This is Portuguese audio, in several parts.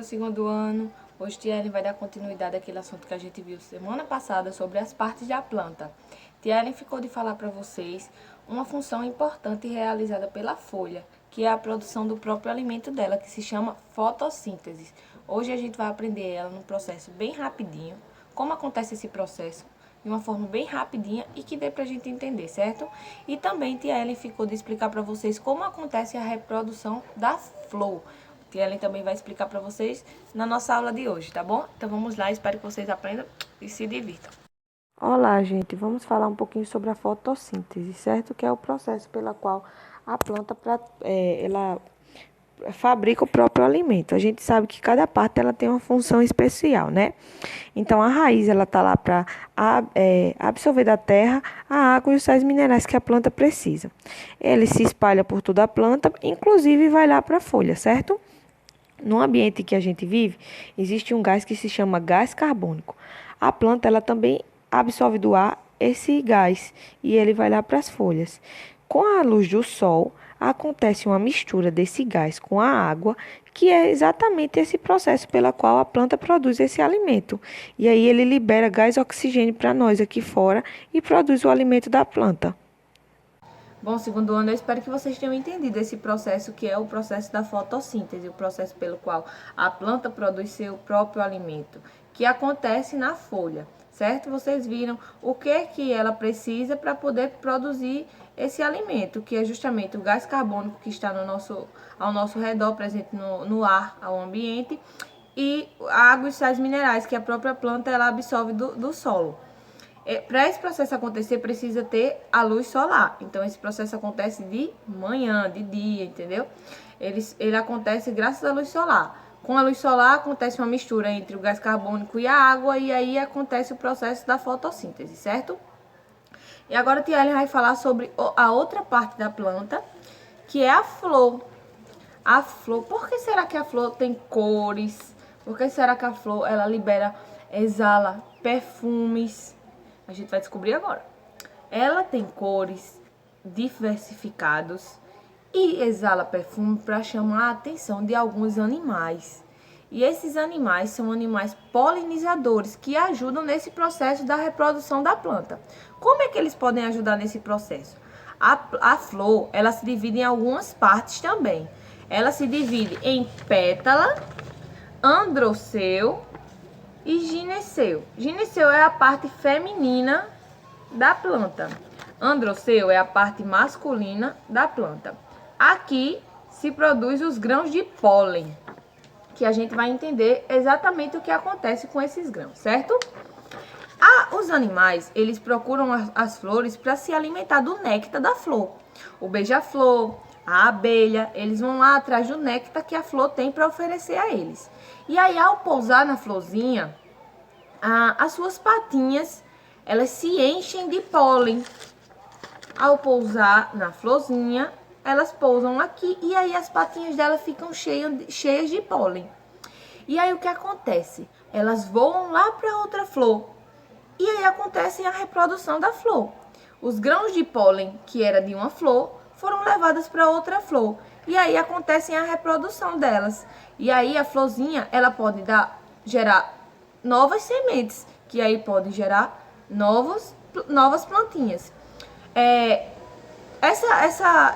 Segundo ano, hoje Tielen vai dar continuidade àquele assunto que a gente viu semana passada sobre as partes da planta. Tielen ficou de falar para vocês uma função importante realizada pela folha, que é a produção do próprio alimento dela, que se chama fotossíntese. Hoje a gente vai aprender ela num processo bem rapidinho, como acontece esse processo, de uma forma bem rapidinha e que dê para a gente entender, certo? E também Tielen ficou de explicar para vocês como acontece a reprodução da flor, que Ellen também vai explicar para vocês na nossa aula de hoje, tá bom? Então vamos lá, espero que vocês aprendam e se divirtam. Olá, gente. Vamos falar um pouquinho sobre a fotossíntese, certo? Que é o processo pela qual a planta ela fabrica o próprio alimento. A gente sabe que cada parte ela tem uma função especial, né? Então a raiz ela tá lá para absorver da terra a água e os sais minerais que a planta precisa. Ele se espalha por toda a planta, inclusive vai lá para a folha, certo? No ambiente que a gente vive, existe um gás que se chama gás carbônico. A planta ela também absorve do ar esse gás e ele vai lá para as folhas. Com a luz do sol, acontece uma mistura desse gás com a água, que é exatamente esse processo pela qual a planta produz esse alimento. E aí ele libera gás oxigênio para nós aqui fora e produz o alimento da planta. Bom, segundo ano, eu espero que vocês tenham entendido esse processo que é o processo da fotossíntese, o processo pelo qual a planta produz seu próprio alimento, que acontece na folha, certo? Vocês viram o que ela precisa para poder produzir esse alimento, que é justamente o gás carbônico que está ao nosso redor, presente no ar, ao ambiente, e a água e sais minerais que a própria planta ela absorve do solo. Para esse processo acontecer, precisa ter a luz solar. Então, esse processo acontece de manhã, de dia, entendeu? Ele acontece graças à luz solar. Com a luz solar, acontece uma mistura entre o gás carbônico e a água, e aí acontece o processo da fotossíntese, certo? E agora a Tielen vai falar sobre a outra parte da planta, que é a flor. A flor, por que será que a flor tem cores? Por que será que a flor, ela exala perfumes? A gente vai descobrir agora. Ela tem cores diversificados e exala perfume para chamar a atenção de alguns animais. E esses animais são animais polinizadores que ajudam nesse processo da reprodução da planta. Como é que eles podem ajudar nesse processo? A flor, ela se divide em algumas partes também. Ela se divide em pétala, androceu e gineceu. Gineceu é a parte feminina da planta. Androceu é a parte masculina da planta. Aqui se produz os grãos de pólen, que a gente vai entender exatamente o que acontece com esses grãos, certo? Os animais, eles procuram as flores para se alimentar do néctar da flor. O beija-flor, a abelha, eles vão lá atrás do néctar que a flor tem para oferecer a eles. E aí, ao pousar na florzinha, as suas patinhas, elas se enchem de pólen. Ao pousar na florzinha, elas pousam aqui e aí as patinhas dela ficam cheias de pólen. E aí o que acontece? Elas voam lá para outra flor. E aí acontece a reprodução da flor. Os grãos de pólen que era de uma flor foram levadas para outra flor. E aí acontece a reprodução delas. E aí a florzinha, ela pode gerar novas sementes, que aí podem gerar novas plantinhas.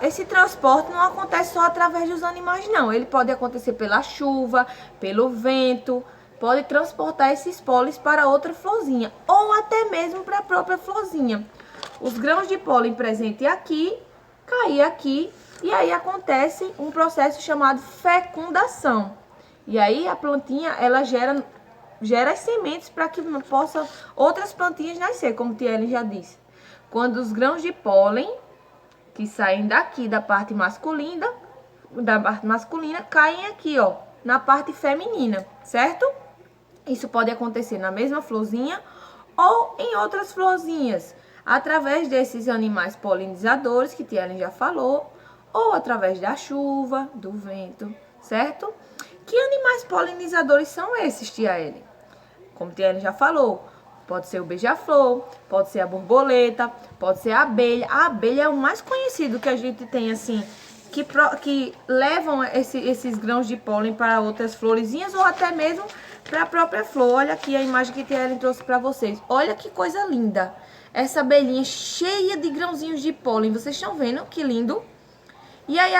Esse transporte não acontece só através dos animais, não. Ele pode acontecer pela chuva, pelo vento, pode transportar esses pólenes para outra florzinha, ou até mesmo para a própria florzinha. Os grãos de pólen presentes aqui, cair aqui, e aí acontece um processo chamado fecundação. E aí a plantinha, ela gera as sementes para que possam outras plantinhas nascer, como Tielen já disse. Quando os grãos de pólen que saem daqui da parte masculina, caem aqui, ó, na parte feminina, certo? Isso pode acontecer na mesma florzinha ou em outras florzinhas, através desses animais polinizadores que Tielen já falou, ou através da chuva, do vento, certo? Que animais polinizadores são esses, Tia Ellen? Como Tielen já falou, pode ser o beija-flor, pode ser a borboleta, pode ser a abelha. A abelha é o mais conhecido que a gente tem, assim, que levam esses grãos de pólen para outras florezinhas ou até mesmo para a própria flor. Olha aqui a imagem que a Ellen trouxe para vocês. Olha que coisa linda. Essa abelhinha cheia de grãozinhos de pólen. Vocês estão vendo que lindo? E aí,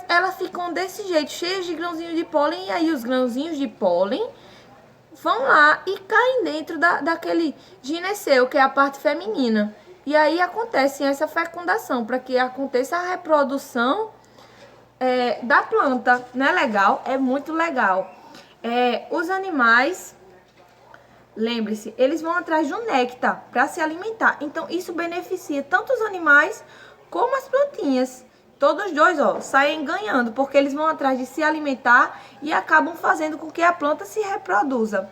elas ficam desse jeito, cheias de grãozinhos de pólen. E aí, os grãozinhos de pólen vão lá e caem dentro daquele gineceu, que é a parte feminina. E aí, acontece essa fecundação, para que aconteça a reprodução da planta. Não é legal? É muito legal. Os animais, lembre-se, eles vão atrás do néctar para se alimentar. Então, isso beneficia tanto os animais como as plantinhas. Todos os dois, ó, saem ganhando, porque eles vão atrás de se alimentar e acabam fazendo com que a planta se reproduza.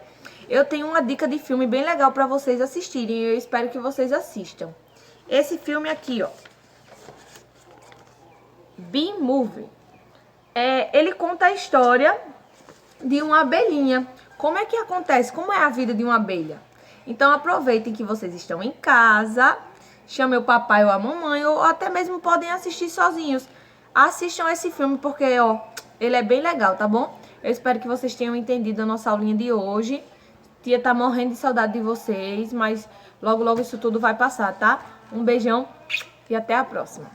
Eu tenho uma dica de filme bem legal para vocês assistirem e eu espero que vocês assistam. Esse filme aqui, ó, Bee Movie, ele conta a história de uma abelhinha. Como é que acontece? Como é a vida de uma abelha? Então aproveitem que vocês estão em casa, chame o papai ou a mamãe, ou até mesmo podem assistir sozinhos. Assistam esse filme porque, ó, ele é bem legal, tá bom? Eu espero que vocês tenham entendido a nossa aulinha de hoje. Tia tá morrendo de saudade de vocês, mas logo, logo isso tudo vai passar, tá? Um beijão e até a próxima.